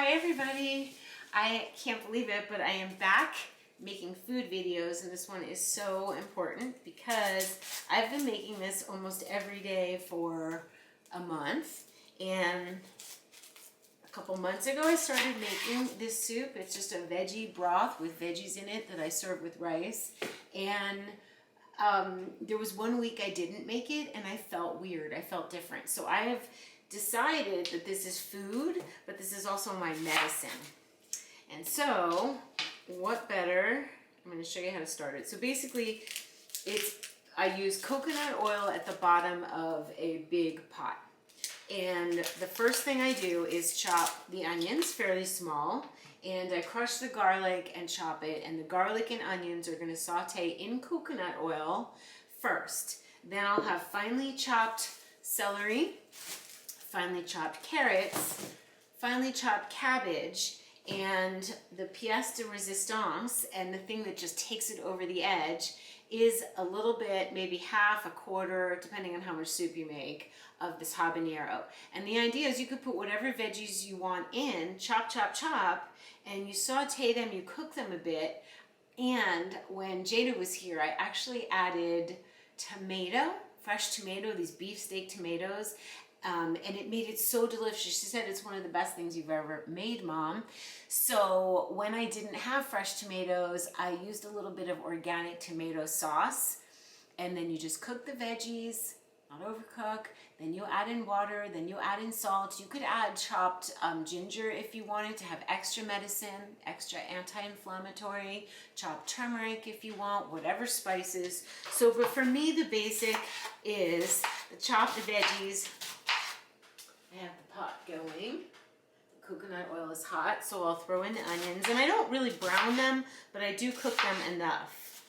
Hi everybody. I can't believe it, but I am back making food videos, and this one is so important because I've been making this almost every day for a month, and a couple months ago I started making this soup. It's just a veggie broth with veggies in it that I serve with rice, and there was one week I didn't make it and I felt weird. I felt different. So I have decided that this is food, but this is also my medicine. And so what better, I'm going to show you how to start it. So basically I use coconut oil at the bottom of a big pot. And the first thing I do is chop the onions fairly small, and I crush the garlic and chop it, and the garlic and onions are going to saute in coconut oil first. Then I'll have finely chopped celery, finely chopped carrots, finely chopped cabbage, and the pièce de résistance, and the thing that just takes it over the edge, is a little bit, maybe half, a quarter, depending on how much soup you make, of this habanero. And the idea is you could put whatever veggies you want in, chop, chop, chop, and you saute them, you cook them a bit. And when Jada was here, I actually added tomato, fresh tomato, these beefsteak tomatoes, and it made it so delicious. She said it's one of the best things you've ever made, Mom. So when I didn't have fresh tomatoes, I used a little bit of organic tomato sauce, and then you just cook the veggies, not overcook, then you add in water, then you add in salt. You could add chopped ginger if you wanted to have extra medicine, extra anti-inflammatory, chopped turmeric if you want, whatever spices. So, but for me, the basic is the chopped veggies. I have the pot going. The coconut oil is hot, so I'll throw in the onions. And I don't really brown them, but I do cook them enough.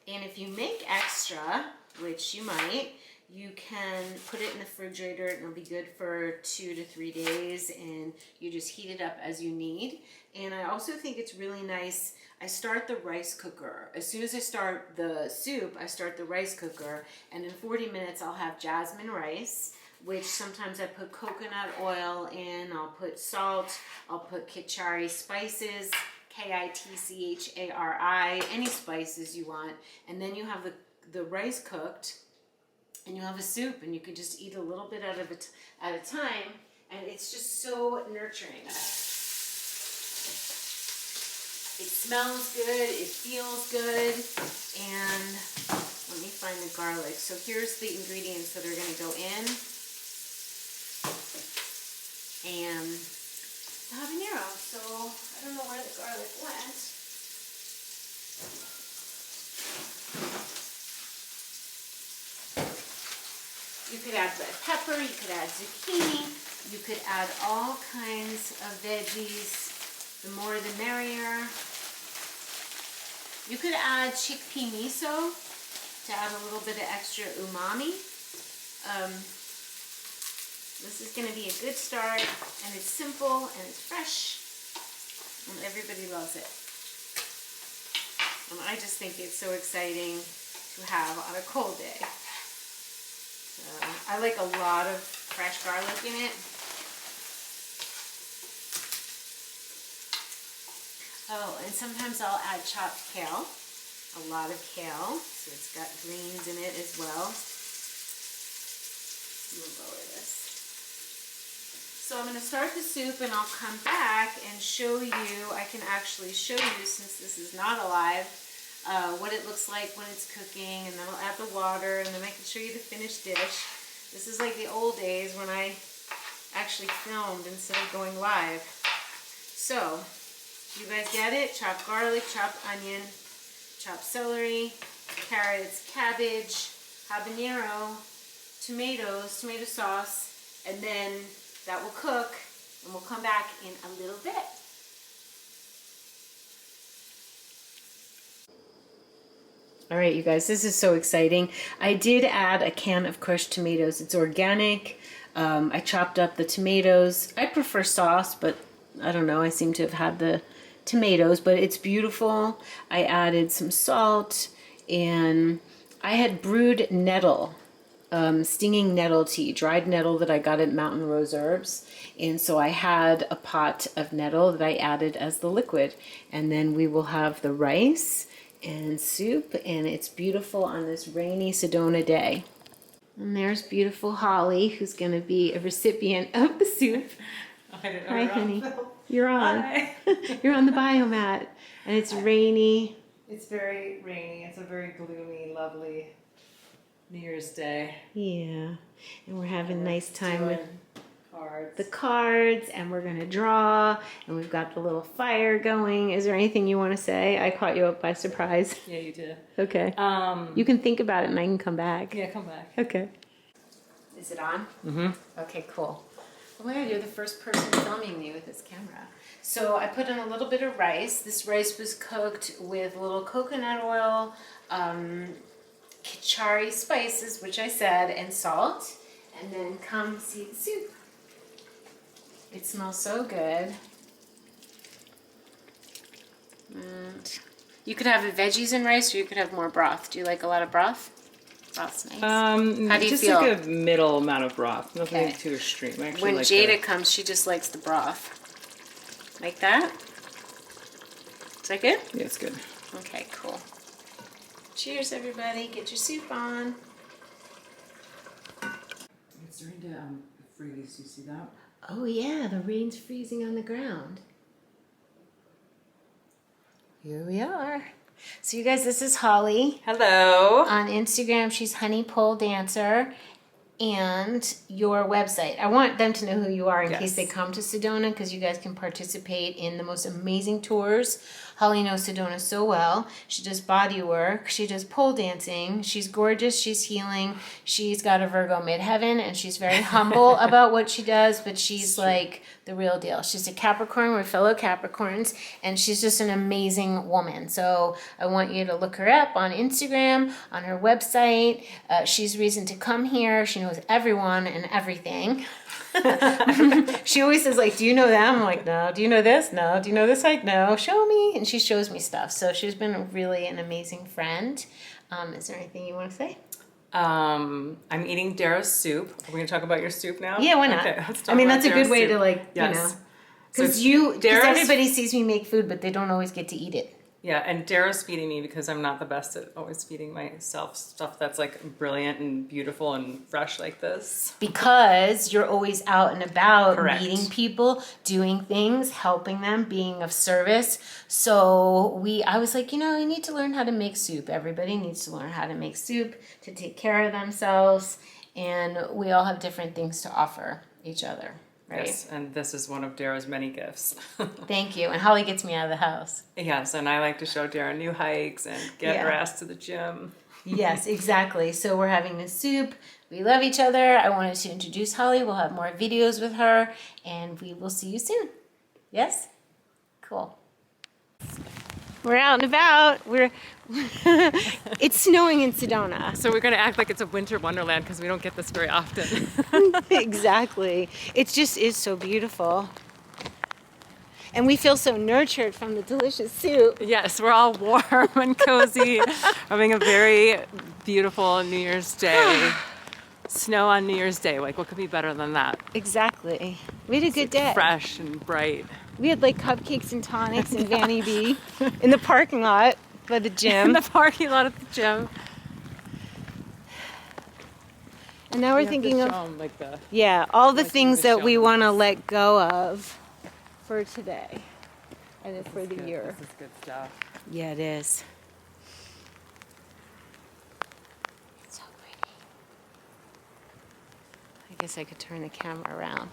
And if you make extra, which you might, you can put it in the refrigerator and it'll be good for 2 to 3 days, and you just heat it up as you need. And I also think it's really nice, I start the rice cooker. As soon as I start the soup, I start the rice cooker, and in 40 minutes I'll have jasmine rice, which sometimes I put coconut oil in, I'll put salt, I'll put Kitchari spices, Kitchari, any spices you want, and then you have the rice cooked, and you have a soup, and you can just eat a little bit out of it at a time, and it's just so nurturing. It smells good, it feels good, and let me find the garlic. So here's the ingredients that are going to go in, and the habanero. So I don't know where the garlic went. You could add red pepper, you could add zucchini, you could add all kinds of veggies. The more the merrier. You could add chickpea miso to add a little bit of extra umami. This is going to be a good start, and it's simple and it's fresh, and everybody loves it. And I just think it's so exciting to have on a cold day. I like a lot of fresh garlic in it. Oh, and sometimes I'll add chopped kale, a lot of kale, so it's got greens in it as well. I'm going to lower this. So I'm going to start the soup, and I'll come back and show you, I can actually show you, since this is not alive, what it looks like when it's cooking, and then I'll add the water, and then I can show you the finished dish. This is like the old days when I actually filmed instead of going live. So, you guys get it? Chopped garlic, chopped onion, chopped celery, carrots, cabbage, habanero, tomatoes, tomato sauce, and then that will cook, and we'll come back in a little bit. All right, you guys, this is so exciting. I did add a can of crushed tomatoes. It's organic. I chopped up the tomatoes. I prefer sauce, but I don't know. I seem to have had the tomatoes, but it's beautiful. I added some salt, and I had brewed nettle stinging nettle tea, dried nettle that I got at Mountain Rose Herbs. And so I had a pot of nettle that I added as the liquid. And then we will have the rice and soup, and it's beautiful on this rainy Sedona day. And there's beautiful Holly, who's going to be a recipient of the soup. Hi, honey. You're on. Hi. You're on the biomat, and it's rainy. It's very rainy. It's a very gloomy, lovely New Year's Day. Yeah, and we're having a nice time with cards. the cards, and we're going to draw, and we've got the little fire going. Is there anything you want to say? I caught you up by surprise. Yeah, you did. Okay. You can think about it, and I can come back. Yeah, come back. Okay. Is it on? Mm-hmm. Okay, cool. Oh my God, you're the first person filming me with this camera. So I put in a little bit of rice. This rice was cooked with a little coconut oil, kichari spices, which I said, and salt. And then come see the soup. It smells so good. And you could have the veggies and rice, or you could have more broth. Do you like a lot of broth? Broth's nice. How do you just feel? like a middle amount of broth. Nothing Okay. too extreme. I actually When like Jada comes, she just likes the broth. Like that? Is that good? Yeah, it's good. Okay, cool. Cheers, everybody. Get your soup on. It's starting to freeze. You see that? Oh, yeah, the rain's freezing on the ground. Here we are. So, you guys, this is Holly. Hello. On Instagram, she's Honey Pole Dancer. And your website. I want them to know who you are in case they come to Sedona, because you guys can participate in the most amazing tours. Holly knows Sedona so well. She does body work. She does pole dancing. She's gorgeous. She's healing. She's got a Virgo midheaven, and she's very humble about what she does, but she's like the real deal. She's a Capricorn. We're fellow Capricorns, and she's just an amazing woman. So I want you to look her up on Instagram, on her website. She's reason to come here. She knows everyone and everything. She always says, like, do you know them? I'm like, no. Do you know this? No. Do you know this? Like, no. Show me. And she shows me stuff. So she's been really an amazing friend. Is there anything you want to say? I'm eating DARA'S soup. Are we going to talk about your soup now? Yeah, why not? Okay, let's talk I mean, about that's a good DARA'S way soup. to, like, Yes. you know. So Because everybody sees me make food, but they don't always get to eat it. Yeah, and DARA'S feeding me because I'm not the best at always feeding myself stuff that's like brilliant and beautiful and fresh like this. Because you're always out and about, Correct. meeting people, doing things, helping them, being of service. So I was like, you need to learn how to make soup. Everybody needs to learn how to make soup, to take care of themselves, and we all have different things to offer each other. Right? Yes, and this is one of DARA'S many gifts. Thank you. And Holly gets me out of the house. Yes, and I like to show Dara new hikes and get her ass to the gym. Yes, exactly. So we're having this soup. We love each other. I wanted to introduce Holly. We'll have more videos with her, and we will see you soon. Yes? Cool. We're out and about. It's snowing in Sedona. So we're going to act like it's a winter wonderland because we don't get this very often. Exactly. It just is so beautiful. And we feel so nurtured from the delicious soup. Yes, we're all warm and cozy, having a very beautiful New Year's Day. Snow on New Year's Day. Like, what could be better than that? Exactly. We had a good day. Fresh and bright. We had like cupcakes and tonics in Vanny B in the parking lot by the gym. In the parking lot at the gym. And now we're thinking of all the like things the that we show want to let go of for today and for the year. This is good stuff. Yeah, it is. It's so pretty. I guess I could turn the camera around.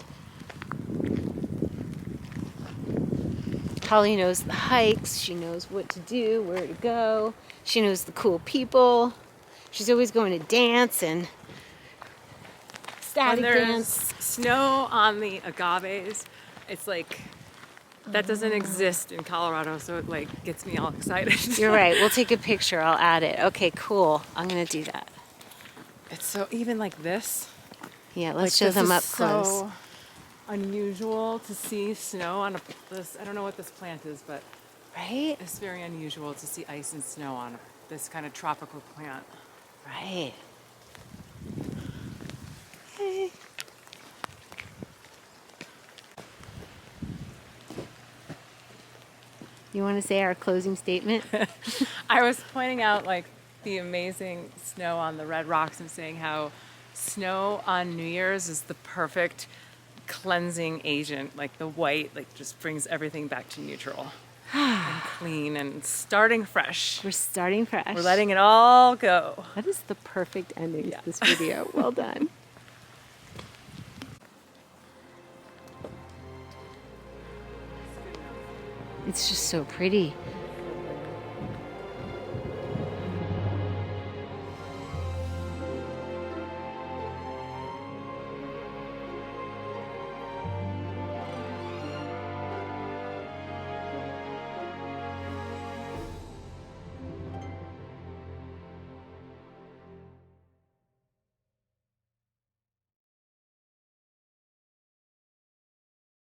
Holly knows the hikes. She knows what to do, where to go. She knows the cool people. She's always going to dance and static When there's dance. snow on the agaves, it's like that doesn't exist in Colorado, so it like gets me all excited. You're right. We'll take a picture. I'll add it. Okay, cool. I'm gonna do that. It's so even like this. Yeah, Like, let's show this them is up close. So unusual to see snow on this. I don't know what this plant is, but Right? it's very unusual to see ice and snow on this kind of tropical plant. Right. You want to say our closing statement? I was pointing out like the amazing snow on the red rocks and saying how snow on New Year's is the perfect cleansing agent. Like the white, like just brings everything back to neutral and clean and starting fresh. We're starting fresh. We're letting it all go. That is the perfect ending to this video. Well done. It's just so pretty.